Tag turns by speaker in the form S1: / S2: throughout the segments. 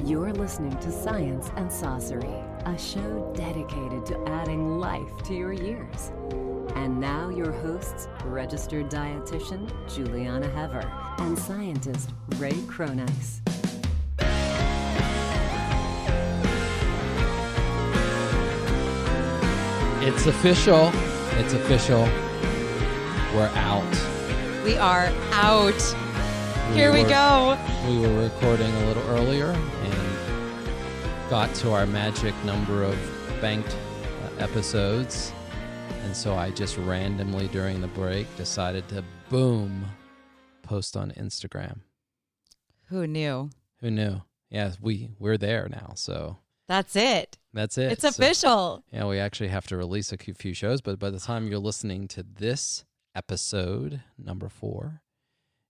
S1: You're listening to Science and Saucery, a show dedicated to adding life to your years. And now your hosts, registered dietitian Juliana Hever and scientist Ray Cronice.
S2: It's official. It's official. We're out.
S3: We are out. Here we go.
S2: We were recording a little earlier and got to our magic number of banked episodes. And so I just randomly during the break decided to, boom, post on Instagram.
S3: Who knew?
S2: Who knew? Yeah, we're there now. So
S3: that's it.
S2: That's it.
S3: It's official.
S2: Yeah, we actually have to release a few shows, but by the time you're listening to this episode, number 4,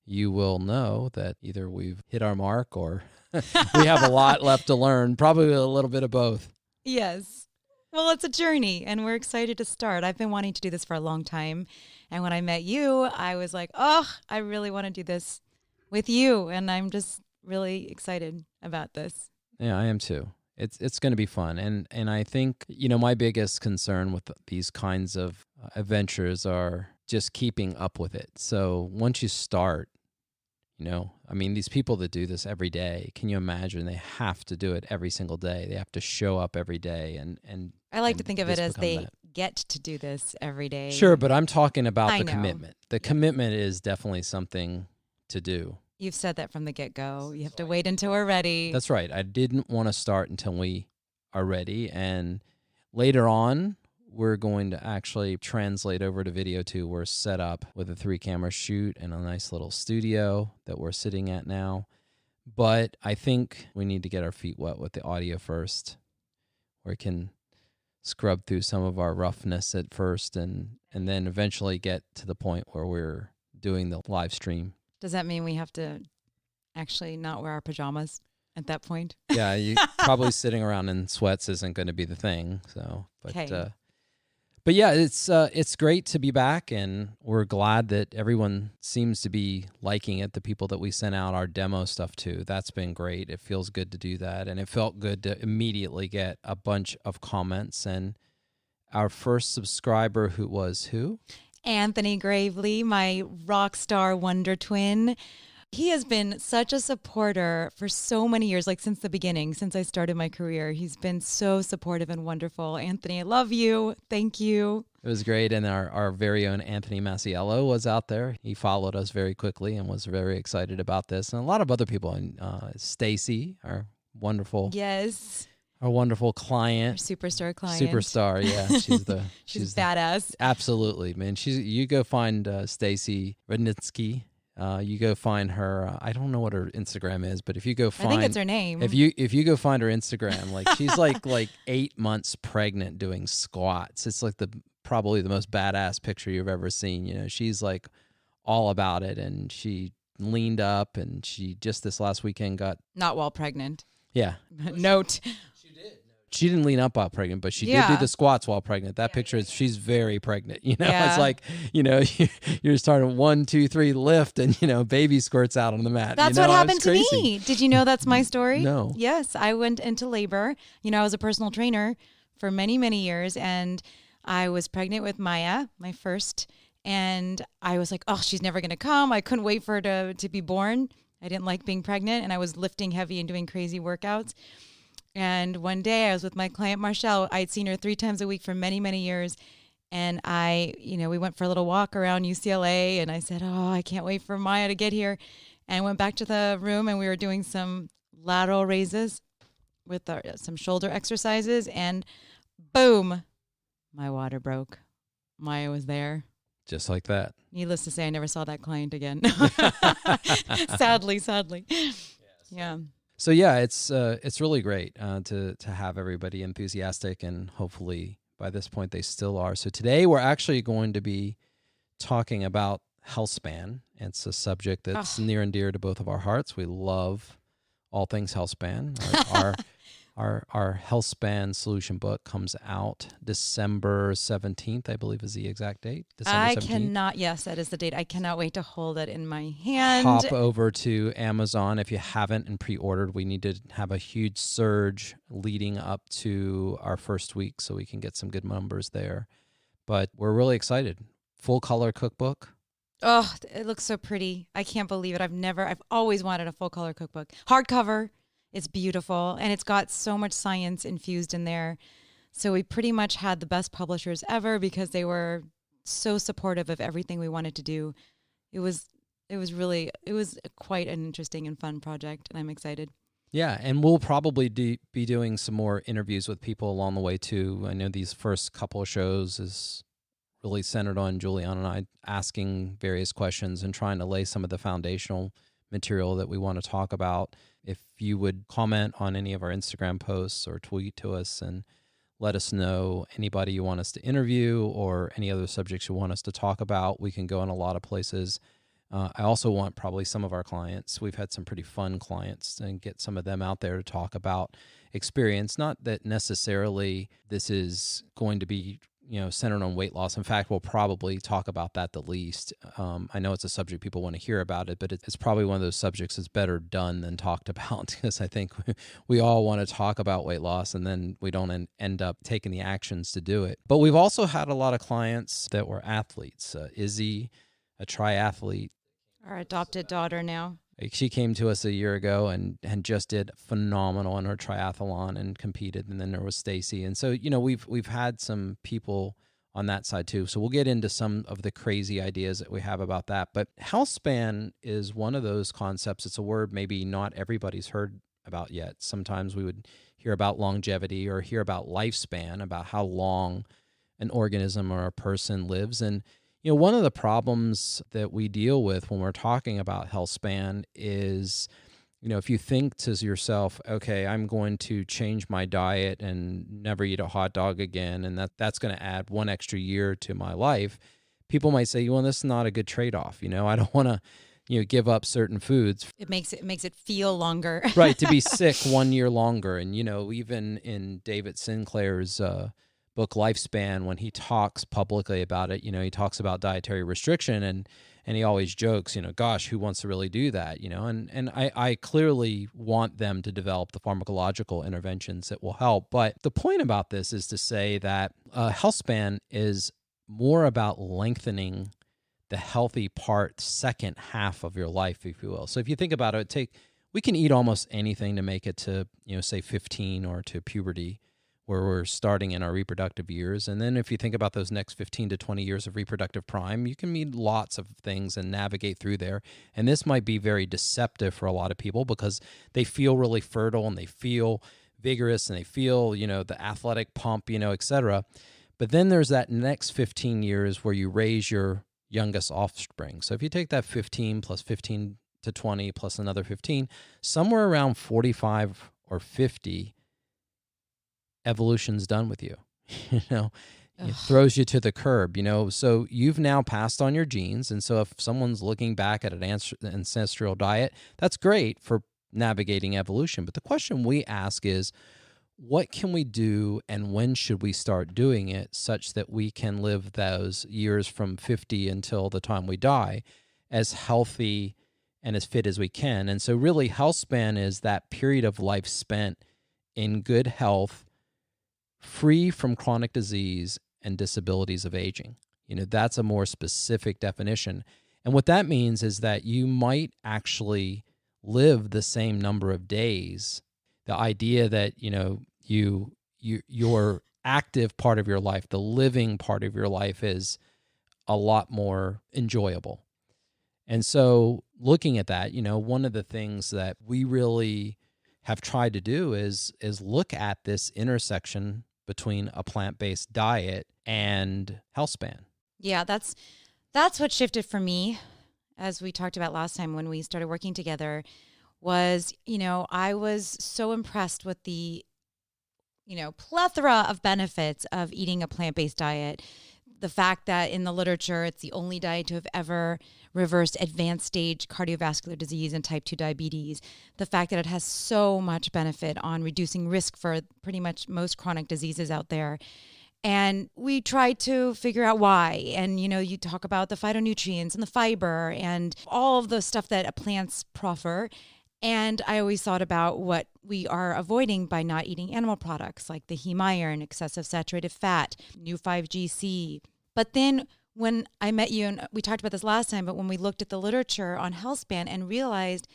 S2: you will know that either we've hit our mark or we have a lot left to learn, probably a little bit of both.
S3: Yes. Well, it's a journey, and we're excited to start. I've been wanting to do this for a long time, and when I met you, I was like, oh, I really want to do this with you, and I'm just really excited about this.
S2: Yeah, I am too. It's going to be fun, and I think, my biggest concern with these kinds of adventures are just keeping up with it. So once you start, these people that do this every day, can you imagine they have to do it every single day? They have to show up every day, and
S3: I like to think of it as they get to do this every day.
S2: Sure, but I'm talking about the commitment. The commitment is definitely something to do.
S3: You've said that from the get-go. You have to wait until we're ready.
S2: That's right. I didn't want to start until we are ready. And later on, we're going to actually translate over to video too. We're set up with a 3-camera shoot and a nice little studio that we're sitting at now. But I think we need to get our feet wet with the audio first. We can scrub through some of our roughness at first and then eventually get to the point where we're doing the live stream.
S3: Does that mean we have to actually not wear our pajamas at that point?
S2: Yeah, you probably sitting around in sweats isn't going to be the thing. So, but yeah, it's great to be back, and we're glad that everyone seems to be liking it. The people that we sent out our demo stuff to, that's been great. It feels good to do that, and it felt good to immediately get a bunch of comments. And our first subscriber, who?
S3: Anthony Gravely, my rock star wonder twin. He has been such a supporter for so many years, like since the beginning, since I started my career. He's been so supportive and wonderful. Anthony, I love you. Thank you.
S2: It was great. And our very own Anthony Masiello was out there. He followed us very quickly and was very excited about this. And a lot of other people. And Stacy, our wonderful.
S3: Yes.
S2: Our wonderful client.
S3: Our superstar client.
S2: Superstar, yeah. She's
S3: badass.
S2: Absolutely, man. You go find Stacy Rudnitsky. You go find her. I don't know what her Instagram is, but if you go find,
S3: I think it's her name.
S2: If you go find her Instagram, like she's like 8 months pregnant doing squats. It's like probably the most badass picture you've ever seen. She's like all about it, and she leaned up, and she just this last weekend got
S3: not while pregnant.
S2: Yeah.
S3: Note.
S2: She didn't lean up while pregnant, but she did do the squats while pregnant. That picture is she's very pregnant. It's like, you're starting 1, 2, 3 lift, and baby squirts out on the mat.
S3: That's what happened to me. Did you know that's my story?
S2: No.
S3: Yes, I went into labor. I was a personal trainer for many, many years, and I was pregnant with Maya, my first, and I was like, oh, she's never going to come. I couldn't wait for her to be born. I didn't like being pregnant, and I was lifting heavy and doing crazy workouts. And one day I was with my client, Marshall. I'd seen her 3 times a week for many, many years. And we went for a little walk around UCLA, and I said, oh, I can't wait for Maya to get here. And I went back to the room, and we were doing some lateral raises with some shoulder exercises, and boom, my water broke. Maya was there.
S2: Just like that.
S3: Needless to say, I never saw that client again. Sadly. Yeah.
S2: So yeah, it's really great to have everybody enthusiastic, and hopefully by this point they still are. So today we're actually going to be talking about Healthspan. It's a subject that's near and dear to both of our hearts. We love all things Healthspan. Our Healthspan solution book comes out December 17th, I believe is the exact date. December 17th.
S3: Yes, that is the date. I cannot wait to hold it in my hand.
S2: Hop over to Amazon if you haven't and pre-ordered. We need to have a huge surge leading up to our first week so we can get some good numbers there. But we're really excited. Full color cookbook.
S3: Oh, it looks so pretty. I can't believe it. I've always wanted a full color cookbook. Hardcover. It's beautiful, and it's got so much science infused in there. So we pretty much had the best publishers ever because they were so supportive of everything we wanted to do. It was quite an interesting and fun project, and I'm excited.
S2: Yeah, and we'll probably be doing some more interviews with people along the way too. I know these first couple of shows is really centered on Juliana and I asking various questions and trying to lay some of the foundational material that we want to talk about. If you would comment on any of our Instagram posts or tweet to us and let us know anybody you want us to interview or any other subjects you want us to talk about, we can go in a lot of places. I also want probably some of our clients. We've had some pretty fun clients and get some of them out there to talk about experience. Not that necessarily this is going to be centered on weight loss. In fact, we'll probably talk about that the least. I know it's a subject people want to hear about it, but it's probably one of those subjects that's better done than talked about because I think we all want to talk about weight loss and then we don't end up taking the actions to do it. But we've also had a lot of clients that were athletes. Izzy, a triathlete.
S3: Our adopted daughter now.
S2: She came to us a year ago and just did phenomenal in her triathlon and competed. And then there was Stacy. And so, we've had some people on that side too. So we'll get into some of the crazy ideas that we have about that. But Healthspan is one of those concepts. It's a word maybe not everybody's heard about yet. Sometimes we would hear about longevity or hear about lifespan, about how long an organism or a person lives. And one of the problems that we deal with when we're talking about Healthspan is, if you think to yourself, okay, I'm going to change my diet and never eat a hot dog again, and that's going to add 1 extra year to my life, people might say, well, this is not a good trade-off. I don't want to, give up certain foods.
S3: It makes it feel longer.
S2: Right, to be sick 1 year longer. And, even in David Sinclair's book Lifespan, when he talks publicly about it, he talks about dietary restriction and he always jokes, gosh, who wants to really do that? And I clearly want them to develop the pharmacological interventions that will help. But the point about this is to say that Healthspan is more about lengthening the healthy second half of your life, if you will. So if you think about it, we can eat almost anything to make it to, say 15 or to puberty, where we're starting in our reproductive years. And then if you think about those next 15 to 20 years of reproductive prime, you can meet lots of things and navigate through there. And this might be very deceptive for a lot of people because they feel really fertile and they feel vigorous and they feel, the athletic pump, et cetera. But then there's that next 15 years where you raise your youngest offspring. So if you take that 15 plus 15 to 20 plus another 15, somewhere around 45 or 50, evolution's done with you. It throws you to the curb, so you've now passed on your genes. And so if someone's looking back at an ancestral diet, that's great for navigating evolution. But the question we ask is, what can we do and when should we start doing it such that we can live those years from 50 until the time we die as healthy and as fit as we can? And so really Healthspan is that period of life spent in good health, free from chronic disease and disabilities of aging. That's a more specific definition. And what that means is that you might actually live the same number of days. The idea that, your active part of your life, the living part of your life is a lot more enjoyable. And so looking at that, one of the things that we really have tried to do is look at this intersection between a plant-based diet and Healthspan.
S3: Yeah, that's what shifted for me, as we talked about last time when we started working together, was, I was so impressed with the, plethora of benefits of eating a plant-based diet. the fact that in the literature, it's the only diet to have ever reversed advanced stage cardiovascular disease and type 2 diabetes, the fact that it has so much benefit on reducing risk for pretty much most chronic diseases out there. And we try to figure out why. And, you talk about the phytonutrients and the fiber and all of the stuff that plants proffer. And I always thought about what we are avoiding by not eating animal products like the heme iron, excessive saturated fat, new 5GC. But then when I met you, and we talked about this last time, but when we looked at the literature on HealthSpan and realized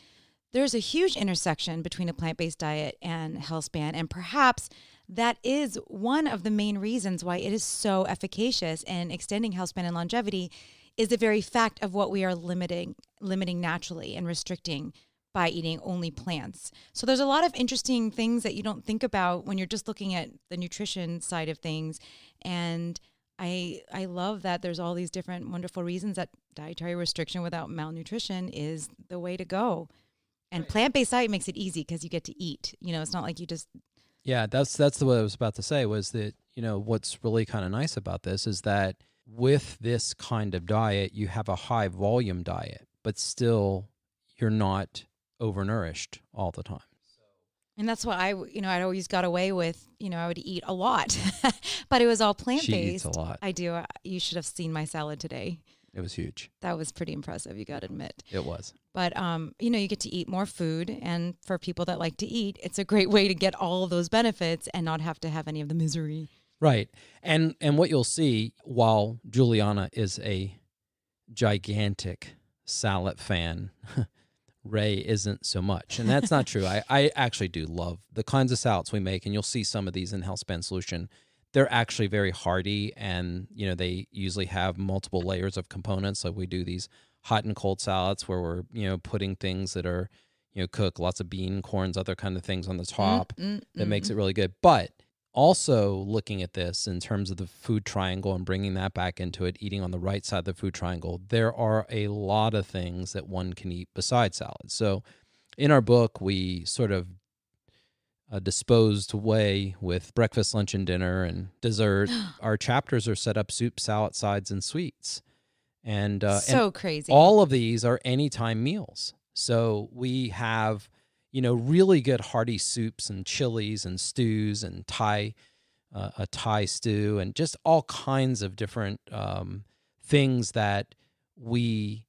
S3: there's a huge intersection between a plant-based diet and HealthSpan, and perhaps that is one of the main reasons why it is so efficacious in extending HealthSpan and longevity, is the very fact of what we are limiting naturally and restricting by eating only plants. So there's a lot of interesting things that you don't think about when you're just looking at the nutrition side of things. And I love that there's all these different wonderful reasons that dietary restriction without malnutrition is the way to go. And plant-based diet makes it easy because you get to eat. It's not like you just...
S2: Yeah, that's what I was about to say, was that, what's really kind of nice about this is that with this kind of diet, you have a high volume diet, but still you're not overnourished all the time.
S3: And that's what I'd always got away with, I would eat a lot, but it was all plant-based.
S2: She eats a lot.
S3: I do. You should have seen my salad today.
S2: It was huge.
S3: That was pretty impressive, you got to admit.
S2: It was.
S3: But, you get to eat more food. And for people that like to eat, it's a great way to get all of those benefits and not have to have any of the misery.
S2: Right. And what you'll see, while Juliana is a gigantic salad fan, Ray isn't so much. And that's not true. I actually do love the kinds of salads we make, and you'll see some of these in HealthSpan Solution. They're actually very hearty, and they usually have multiple layers of components. Like we do these hot and cold salads where we're putting things that are cooked, lots of bean, corns, other kind of things on the top that makes it really good. But also looking at this in terms of the food triangle and bringing that back into it, eating on the right side of the food triangle, there are a lot of things that one can eat besides salad. So in our book, we sort of disposed way with breakfast, lunch, and dinner and dessert. Our chapters are set up soup, salad, sides, and sweets. And
S3: crazy.
S2: All of these are anytime meals. So we have really good hearty soups and chilies and stews and a Thai stew and just all kinds of different things that we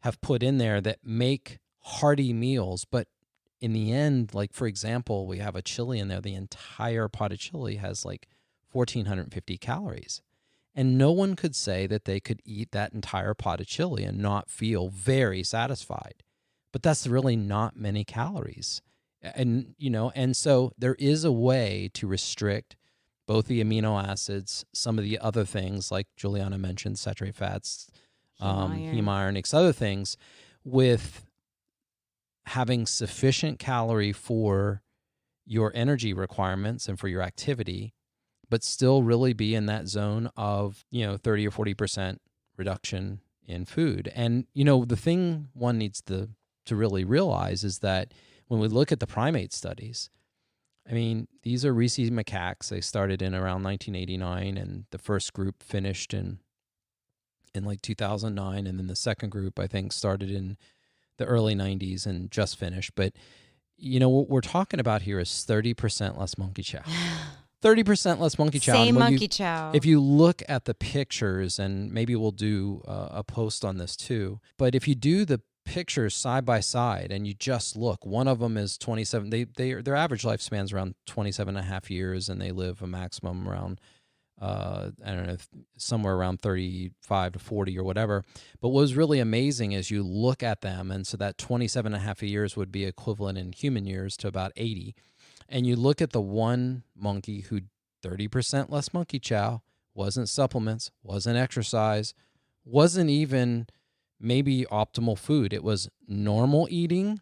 S2: have put in there that make hearty meals. But in the end, like for example, we have a chili in there. The entire pot of chili has like 1,450 calories. And no one could say that they could eat that entire pot of chili and not feel very satisfied. But that's really not many calories. And, and so there is a way to restrict both the amino acids, some of the other things like Juliana mentioned, saturated fats, heme iron, other things, with having sufficient calorie for your energy requirements and for your activity, but still really be in that zone of, 30 or 40% reduction in food. And, the thing one needs to really realize is that when we look at the primate studies, I mean, these are rhesus macaques. They started in around 1989, and the first group finished in like 2009, and then the second group, I think, started in the early 90s and just finished. But, what we're talking about here is 30% less monkey chow. 30% less monkey chow.
S3: Same monkey chow.
S2: If you look at the pictures, and maybe we'll do a post on this too, but if you do the pictures side by side and you just look, one of them is 27, their average lifespan's around 27 and a half years, and they live a maximum around, I don't know, somewhere around 35 to 40 or whatever. But what was really amazing is you look at them, and so that 27 and a half years would be equivalent in human years to about 80. And you look at the one monkey who 30% less monkey chow, wasn't supplements, wasn't exercise, wasn't even maybe optimal food. It was normal eating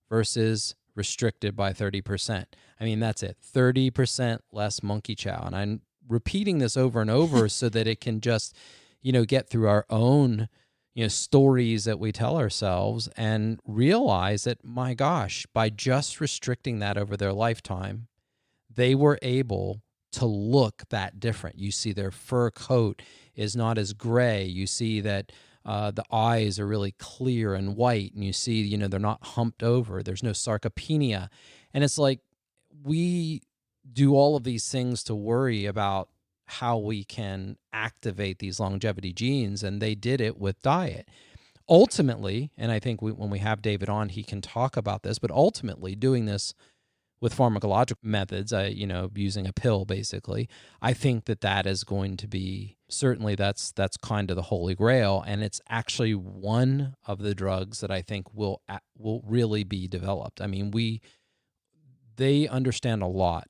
S2: versus restricted by 30%. I mean, that's it. 30% less monkey chow. And I'm repeating this over and over so that it can just, get through our own, stories that we tell ourselves and realize that, my gosh, by just restricting that over their lifetime, they were able to look that different. You see their fur coat is not as gray. You see that the eyes are really clear and white, and you see, they're not humped over. There's no sarcopenia. And it's like we do all of these things to worry about how we can activate these longevity genes, and they did it with diet. Ultimately, and I think when we have David on, he can talk about this, but ultimately doing this with pharmacological methods, using a pill basically, I think that is going to be, certainly that's kind of the holy grail, and it's actually one of the drugs that I think will really be developed. I mean, they understand a lot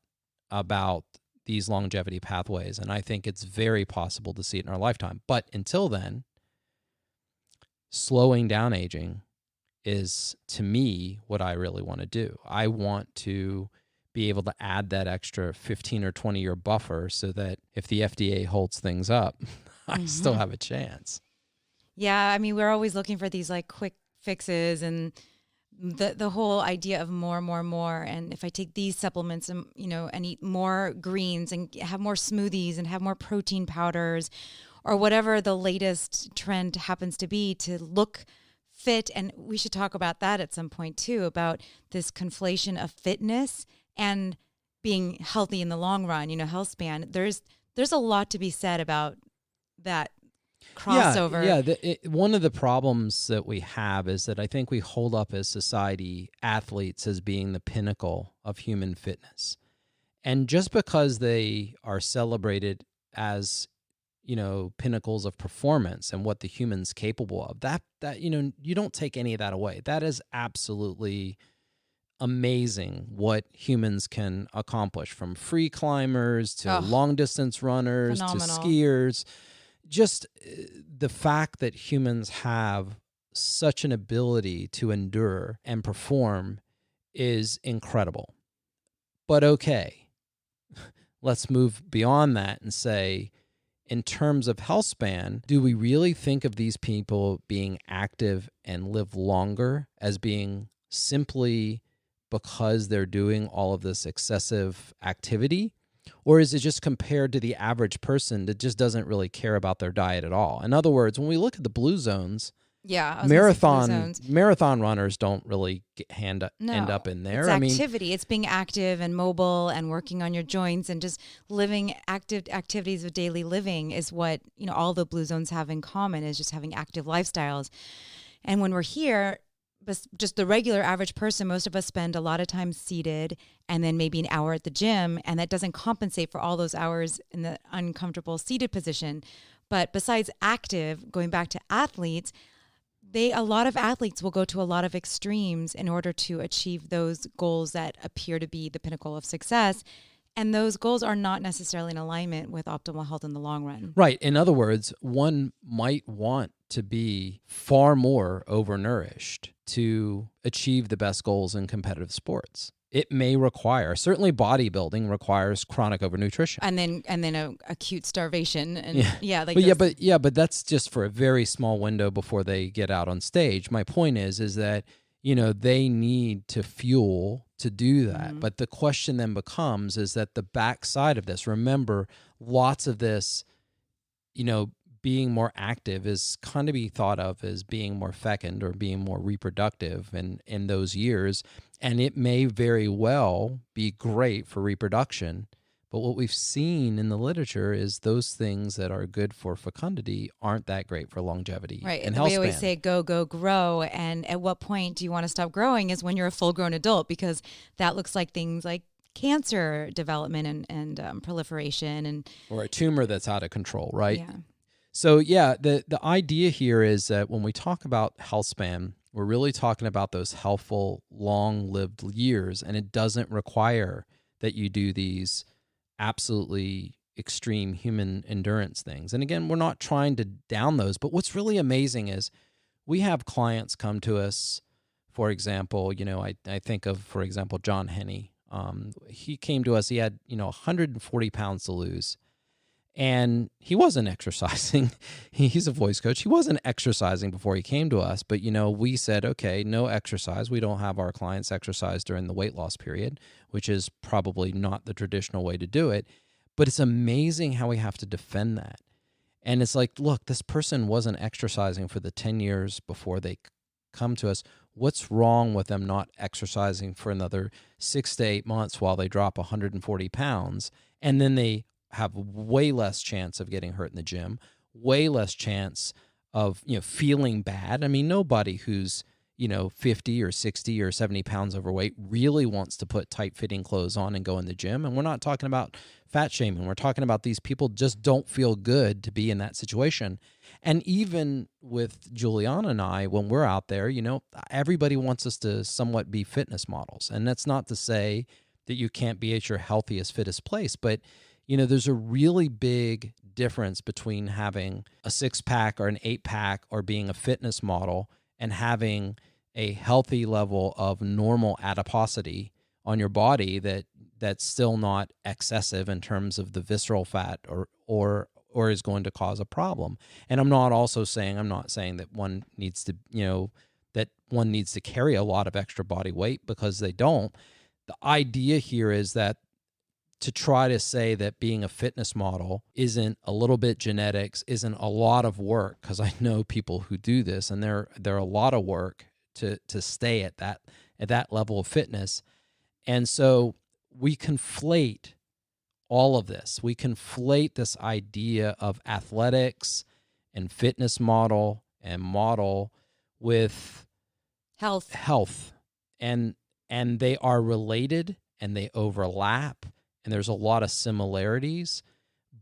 S2: about these longevity pathways, and I think it's very possible to see it in our lifetime. But until then, slowing down aging is, to me, what I really want to do. I want to be able to add that extra 15 or 20 year buffer so that if the FDA holds things up, I still have a chance.
S3: Yeah, I mean, we're always looking for these like quick fixes, and the whole idea of more. And if I take these supplements and, and eat more greens and have more smoothies and have more protein powders or whatever the latest trend happens to be to look fit. And we should talk about that at some point too, about this conflation of fitness and being healthy in the long run, Healthspan. There's a lot to be said about that crossover.
S2: Yeah. One of the problems that we have is that I think we hold up as society athletes as being the pinnacle of human fitness. And just because they are celebrated as, pinnacles of performance and what the human's capable of, that you don't take any of that away. That is absolutely amazing what humans can accomplish, from free climbers to long distance runners
S3: phenomenal.
S2: To skiers. Just the fact that humans have such an ability to endure and perform is incredible. But okay, let's move beyond that and say, in terms of Healthspan, do we really think of these people being active and live longer as being simply because they're doing all of this excessive activity? Or is it just compared to the average person that just doesn't really care about their diet at all? In other words, when we look at the blue zones, marathon runners don't really end up in there.
S3: It's activity. It's being active and mobile and working on your joints and just living active activities of daily living is what, all the blue zones have in common, is just having active lifestyles. And when we're here, just the regular average person, most of us spend a lot of time seated and then maybe an hour at the gym, and that doesn't compensate for all those hours in the uncomfortable seated position. But besides active, going back to athletes, a lot of athletes will go to a lot of extremes in order to achieve those goals that appear to be the pinnacle of success. And those goals are not necessarily in alignment with optimal health in the long run.
S2: Right. In other words, one might want to be far more overnourished to achieve the best goals in competitive sports. It may require, certainly bodybuilding requires chronic overnutrition.
S3: And then acute starvation. And
S2: but that's just for a very small window before they get out on stage. My point is that, they need to fuel to do that. Mm-hmm. But the question then becomes is that the backside of this, remember, lots of this, being more active is kind of be thought of as being more fecund or being more reproductive in those years. And it may very well be great for reproduction. But what we've seen in the literature is those things that are good for fecundity aren't that great for longevity.
S3: Right.
S2: And
S3: we always say go, grow. And at what point do you want to stop growing is when you're a full-grown adult, because that looks like things like cancer development and proliferation. Or
S2: a tumor that's out of control, right?
S3: Yeah.
S2: So, the idea here is that when we talk about Healthspan, we're really talking about those healthful, long-lived years, and it doesn't require that you do these absolutely extreme human endurance things. And again, we're not trying to down those, but what's really amazing is we have clients come to us, for example, I think of, for example, John Henney. He came to us, he had, 140 pounds to lose. And he wasn't exercising. He's a voice coach. He wasn't exercising before he came to us. But, we said, okay, no exercise. We don't have our clients exercise during the weight loss period, which is probably not the traditional way to do it. But it's amazing how we have to defend that. And it's like, look, this person wasn't exercising for the 10 years before they come to us. What's wrong with them not exercising for another 6 to 8 months while they drop 140 pounds? And then they have way less chance of getting hurt in the gym, way less chance of, feeling bad. I mean, nobody who's, 50 or 60 or 70 pounds overweight really wants to put tight-fitting clothes on and go in the gym. And we're not talking about fat shaming. We're talking about these people just don't feel good to be in that situation. And even with Juliana and I, when we're out there, everybody wants us to somewhat be fitness models. And that's not to say that you can't be at your healthiest, fittest place. But, there's a really big difference between having a 6-pack or an 8-pack or being a fitness model and having a healthy level of normal adiposity on your body that's still not excessive in terms of the visceral fat or is going to cause a problem. And I'm not saying that one needs to carry a lot of extra body weight, because they don't. The idea here is that to try to say that being a fitness model isn't a little bit genetics, isn't a lot of work, because I know people who do this, and they're a lot of work to stay at that level of fitness. And so we conflate all of this. We conflate this idea of athletics and fitness model with health. And they are related and they overlap, and there's a lot of similarities.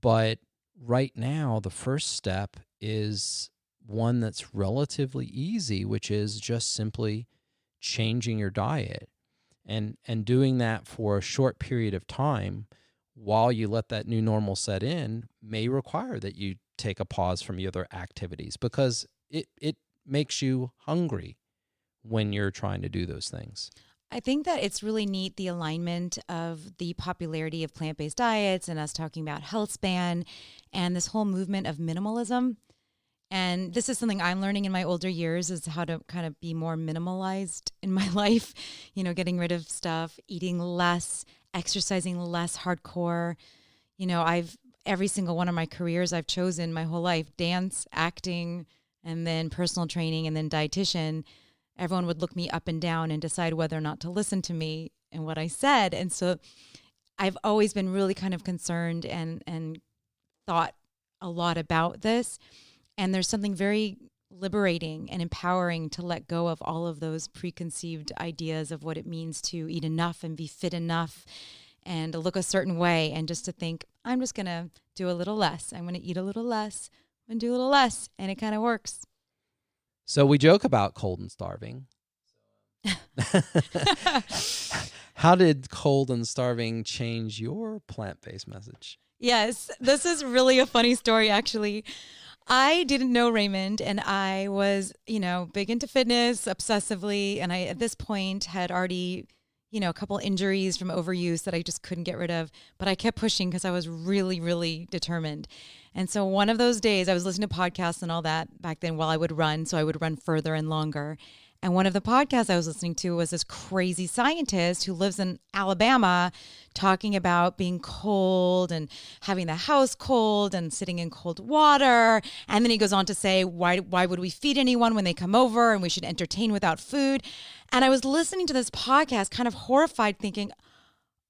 S2: But right now, the first step is one that's relatively easy, which is just simply changing your diet and doing that for a short period of time while you let that new normal set in may require that you take a pause from your other activities, because it makes you hungry when you're trying to do those things.
S3: I think that it's really neat, the alignment of the popularity of plant-based diets and us talking about HealthSpan and this whole movement of minimalism. And this is something I'm learning in my older years, is how to kind of be more minimalized in my life, getting rid of stuff, eating less, exercising less hardcore. Every single one of my careers I've chosen my whole life, dance, acting, and then personal training, and then dietitian. Everyone would look me up and down and decide whether or not to listen to me and what I said. And so I've always been really kind of concerned and thought a lot about this. And there's something very liberating and empowering to let go of all of those preconceived ideas of what it means to eat enough and be fit enough and look a certain way, and just to think, I'm just going to do a little less. I'm going to eat a little less and do a little less. And it kind of works.
S2: So we joke about cold and starving. How did cold and starving change your plant-based message?
S3: Yes, this is really a funny story, actually. I didn't know Raymond, and I was, big into fitness obsessively. And I, at this point, had already, a couple injuries from overuse that I just couldn't get rid of. But I kept pushing because I was really, really determined. And so one of those days, I was listening to podcasts and all that back then while I would run. So I would run further and longer. And one of the podcasts I was listening to was this crazy scientist who lives in Alabama talking about being cold and having the house cold and sitting in cold water. And then he goes on to say, why would we feed anyone when they come over, and we should entertain without food? And I was listening to this podcast kind of horrified, thinking,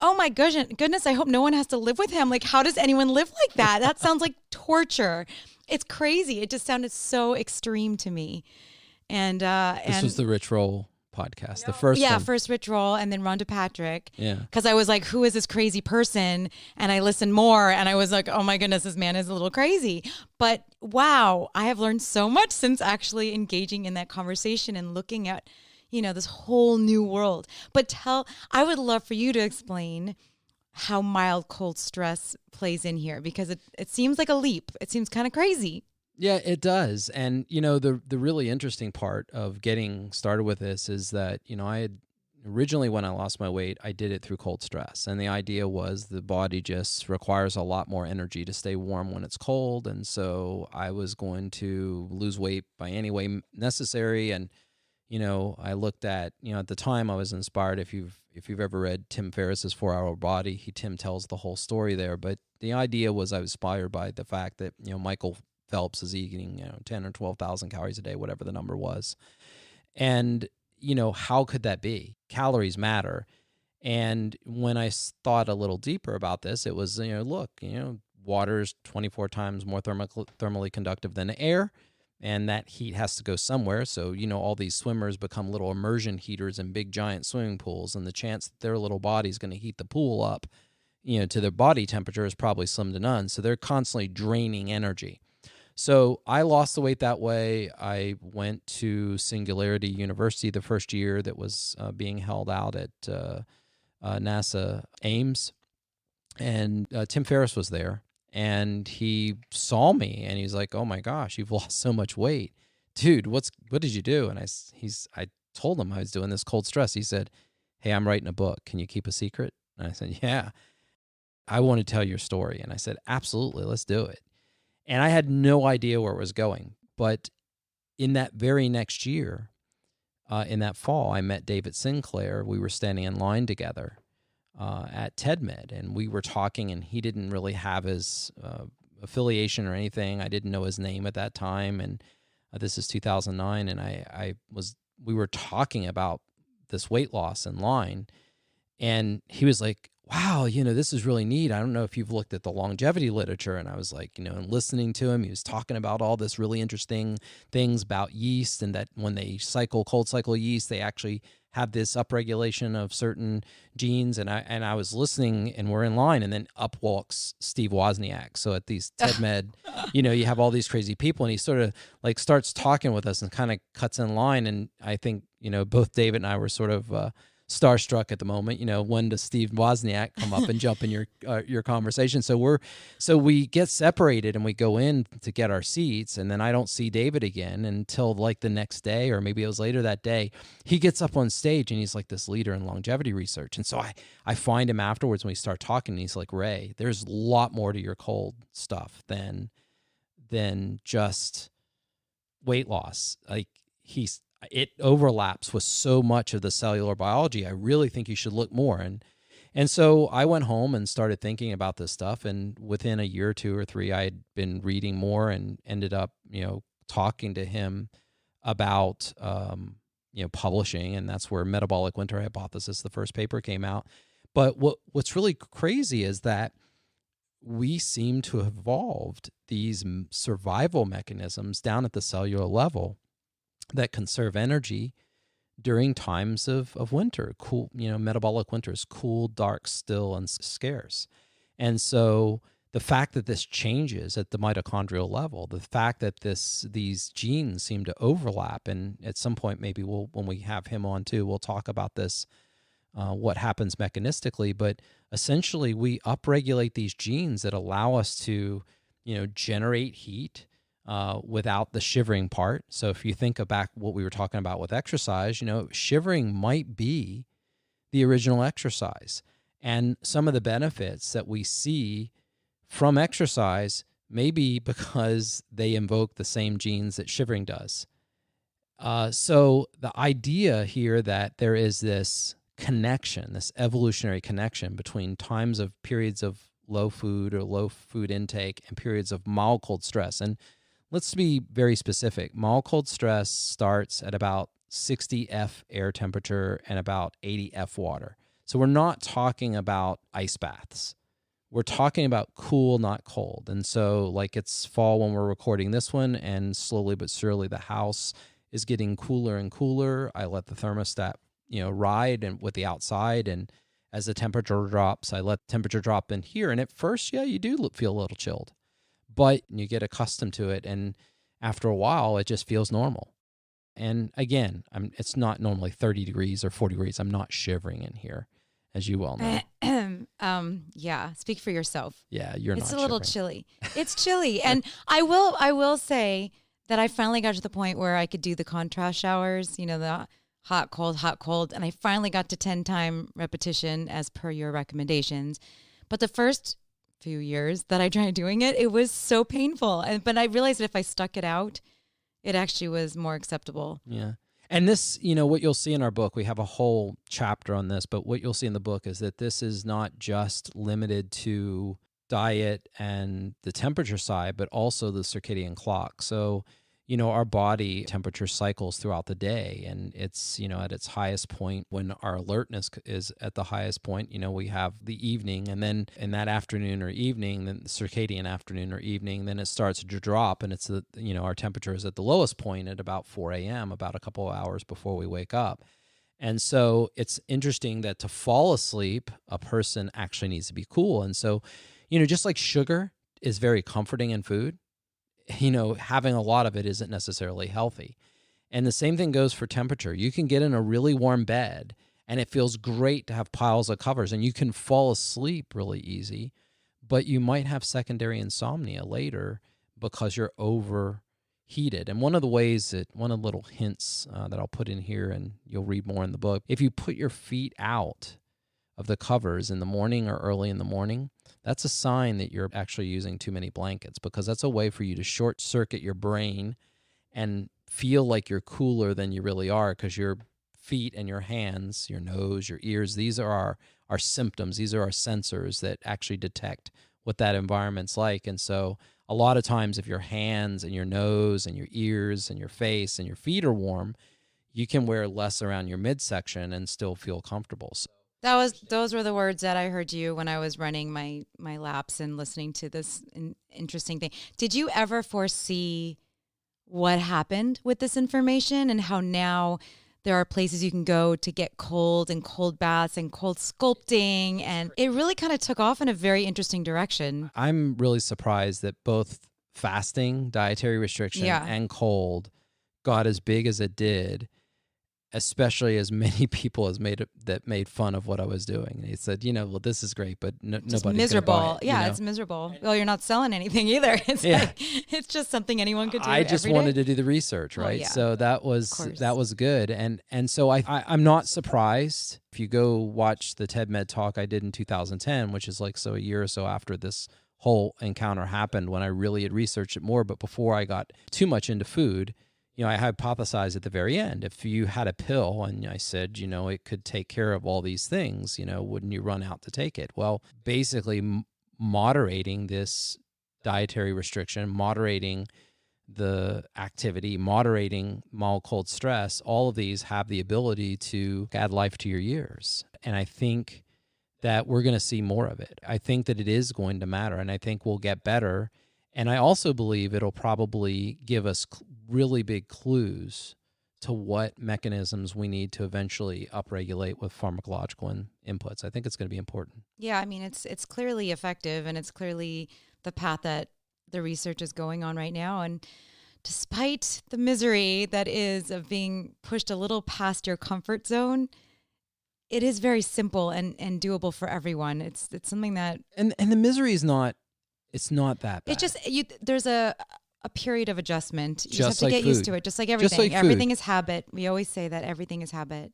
S3: oh my goodness, I hope no one has to live with him. Like, how does anyone live like that? That sounds like torture. It's crazy. It just sounded so extreme to me. And
S2: this was the Rich Roll podcast, the first one.
S3: First Rich Roll, and then Rhonda Patrick.
S2: Yeah.
S3: Because I was like, who is this crazy person? And I listened more, and I was like, oh my goodness, this man is a little crazy. But wow, I have learned so much since actually engaging in that conversation and looking at, this whole new world. But I would love for you to explain how mild cold stress plays in here, because it seems like a leap. It seems kind of crazy.
S2: Yeah, it does. And, the really interesting part of getting started with this is that, I had originally, when I lost my weight, I did it through cold stress. And the idea was the body just requires a lot more energy to stay warm when it's cold. And so I was going to lose weight by any way necessary. And, I looked at, at the time I was inspired. If you've ever read Tim Ferriss's 4-Hour Body, Tim tells the whole story there. But the idea was I was inspired by the fact that, Michael Phelps is eating, 10 or 12,000 calories a day, whatever the number was. And, how could that be? Calories matter. And when I thought a little deeper about this, it was, look, water's 24 times more thermally conductive than air. And that heat has to go somewhere. So, all these swimmers become little immersion heaters in big giant swimming pools. And the chance that their little body's going to heat the pool up, to their body temperature is probably slim to none. So they're constantly draining energy. So I lost the weight that way. I went to Singularity University the first year that was being held out at NASA Ames. And Tim Ferriss was there. And he saw me, and he's like, "Oh my gosh, you've lost so much weight, dude. What did you do?" And I told him I was doing this cold stress. He said, "Hey, I'm writing a book. Can you keep a secret?" And I said, "Yeah, I want to tell your story." And I said, "Absolutely, let's do it." And I had no idea where it was going. But in that very next year, in that fall, I met David Sinclair. We were standing in line together at TEDMed, and we were talking, and he didn't really have his affiliation or anything. I didn't know his name at that time, and this is 2009, and we were talking about this weight loss in line, and he was like, "Wow, this is really neat. I don't know if you've looked at the longevity literature." And I was like, and listening to him, he was talking about all this really interesting things about yeast, and that when they cold cycle yeast, they actually have this upregulation of certain genes. And I was listening, and we're in line, and then up walks Steve Wozniak. So at these TEDMed, you have all these crazy people, and he sort of like starts talking with us and kind of cuts in line. And I think, both David and I were sort of starstruck at the moment. When does Steve Wozniak come up and jump in your conversation? So we get separated, and we go in to get our seats, and then I don't see David again until like the next day, or maybe it was later that day. He gets up on stage, and he's like this leader in longevity research. And so I find him afterwards, when we start talking, and he's like, "Ray, there's a lot more to your cold stuff than just weight loss. Like it overlaps with so much of the cellular biology. I really think you should look more." And so I went home and started thinking about this stuff. And within a year or 2 or 3, I had been reading more and ended up, talking to him about, publishing. And that's where Metabolic Winter Hypothesis, the first paper, came out. But what's really crazy is that we seem to have evolved these survival mechanisms down at the cellular level that conserve energy during times of winter. Cool, metabolic winter is cool, dark, still, and scarce. And so the fact that this changes at the mitochondrial level, the fact that these genes seem to overlap, and at some point maybe when we have him on too, we'll talk about this, what happens mechanistically. But essentially, we upregulate these genes that allow us to, generate heat without the shivering part. So if you think back what we were talking about with exercise, shivering might be the original exercise. And some of the benefits that we see from exercise may be because they invoke the same genes that shivering does. So the idea here that there is this connection, this evolutionary connection between times of periods of low food or low food intake and periods of mild cold stress. And let's be very specific. Mild cold stress starts at about 60 F air temperature and about 80 F water. So we're not talking about ice baths. We're talking about cool, not cold. And so like it's fall when we're recording this one, and slowly but surely the house is getting cooler and cooler. I let the thermostat, ride and with the outside, and as the temperature drops, I let the temperature drop in here. And at first, you do feel a little chilled, but you get accustomed to it. And after a while, it just feels normal. And again, it's not normally 30 degrees or 40 degrees. I'm not shivering in here, as you well know.
S3: Yeah, speak for yourself.
S2: Yeah, you're not.
S3: It's a little chilly. It's chilly. And I will say that I finally got to the point where I could do the contrast showers, the hot, cold. And I finally got to 10-time repetition as per your recommendations. But the first few years that I tried doing it, it was so painful. But I realized that if I stuck it out, it actually was more acceptable.
S2: Yeah. And this, what you'll see in our book, we have a whole chapter on this, but what you'll see in the book is that this is not just limited to diet and the temperature side, but also the circadian clock. So, our body temperature cycles throughout the day, and it's, at its highest point when our alertness is at the highest point. We have the evening, and then in that afternoon or evening, then the circadian afternoon or evening, then it starts to drop, and it's our temperature is at the lowest point at about 4 a.m., about a couple of hours before we wake up. And so it's interesting that to fall asleep, a person actually needs to be cool. And so, just like sugar is very comforting in food, having a lot of it isn't necessarily healthy. And the same thing goes for temperature. You can get in a really warm bed and it feels great to have piles of covers and you can fall asleep really easy, but you might have secondary insomnia later because you're overheated. And one of the little hints that I'll put in here, and you'll read more in the book, if you put your feet out of the covers in the morning or early in the morning, that's a sign that you're actually using too many blankets, because that's a way for you to short circuit your brain and feel like you're cooler than you really are, because your feet and your hands, your nose, your ears, these are our symptoms. These are our sensors that actually detect what that environment's like. And so a lot of times if your hands and your nose and your ears and your face and your feet are warm, you can wear less around your midsection and still feel comfortable. So
S3: those were the words that I heard you when I was running my laps and listening to this interesting thing. Did you ever foresee what happened with this information and how now there are places you can go to get cold and cold baths and cold sculpting, and it really kind of took off in a very interesting direction?
S2: I'm really surprised that both fasting, dietary restriction, and cold got as big as it did, especially as many people as made fun of what I was doing. He said, well, this is great, but nobody's
S3: miserable.
S2: Gonna buy it,
S3: Yeah, it's miserable. Well, you're not selling anything either. It's it's just something anyone could do.
S2: I just
S3: every
S2: wanted
S3: day.
S2: to do the research, right?
S3: Well, yeah.
S2: So that was good. And so I'm not surprised. If you go watch the TED Med talk I did in 2010, which is a year or so after this whole encounter happened, when I really had researched it more, but before I got too much into food, I hypothesized at the very end, if you had a pill and I said, it could take care of all these things, wouldn't you run out to take it? Well, basically moderating this dietary restriction, moderating the activity, moderating mild cold stress, all of these have the ability to add life to your years. And I think that we're going to see more of it. I think that it is going to matter, and I think we'll get better. And I also believe it'll probably give us really big clues to what mechanisms we need to eventually upregulate with pharmacological inputs. I think it's going to be important.
S3: Yeah, I mean, it's clearly effective, and it's clearly the path that the research is going on right now. And despite the misery that is of being pushed a little past your comfort zone, it is very simple and doable for everyone. It's something that...
S2: And the misery is not... It's not that bad.
S3: It's just there's a period of adjustment. You
S2: just
S3: have to get
S2: food.
S3: used to it, just like everything. Everything is habit. We always say that everything is habit.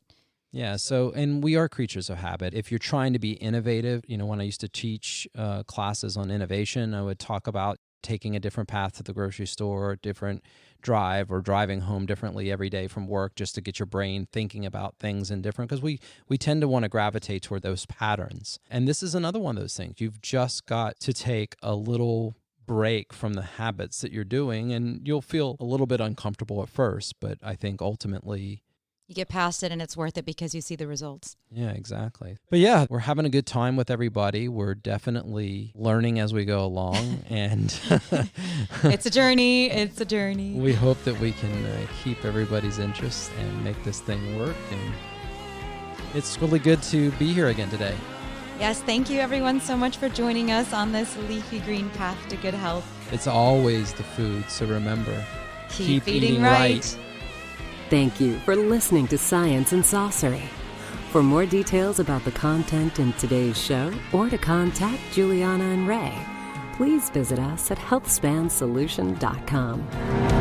S2: Yeah. So, and we are creatures of habit. If you're trying to be innovative, when I used to teach classes on innovation, I would talk about taking a different path to the grocery store, different drive, or driving home differently every day from work, just to get your brain thinking about things in different, because we tend to want to gravitate toward those patterns. And this is another one of those things. You've just got to take a little break from the habits that you're doing, and you'll feel a little bit uncomfortable at first, but I think ultimately
S3: you get past it and it's worth it because you see the results.
S2: Yeah, exactly. But yeah, we're having a good time with everybody. We're definitely learning as we go along. And
S3: it's a journey. It's a journey.
S2: We hope that we can keep everybody's interest and make this thing work. And it's really good to be here again today.
S3: Yes, thank you everyone so much for joining us on this leafy green path to good health.
S2: It's always the food, so remember,
S3: keep eating right.
S1: Thank you for listening to Science and Saucery. For more details about the content in today's show, or to contact Juliana and Ray, please visit us at healthspansolution.com.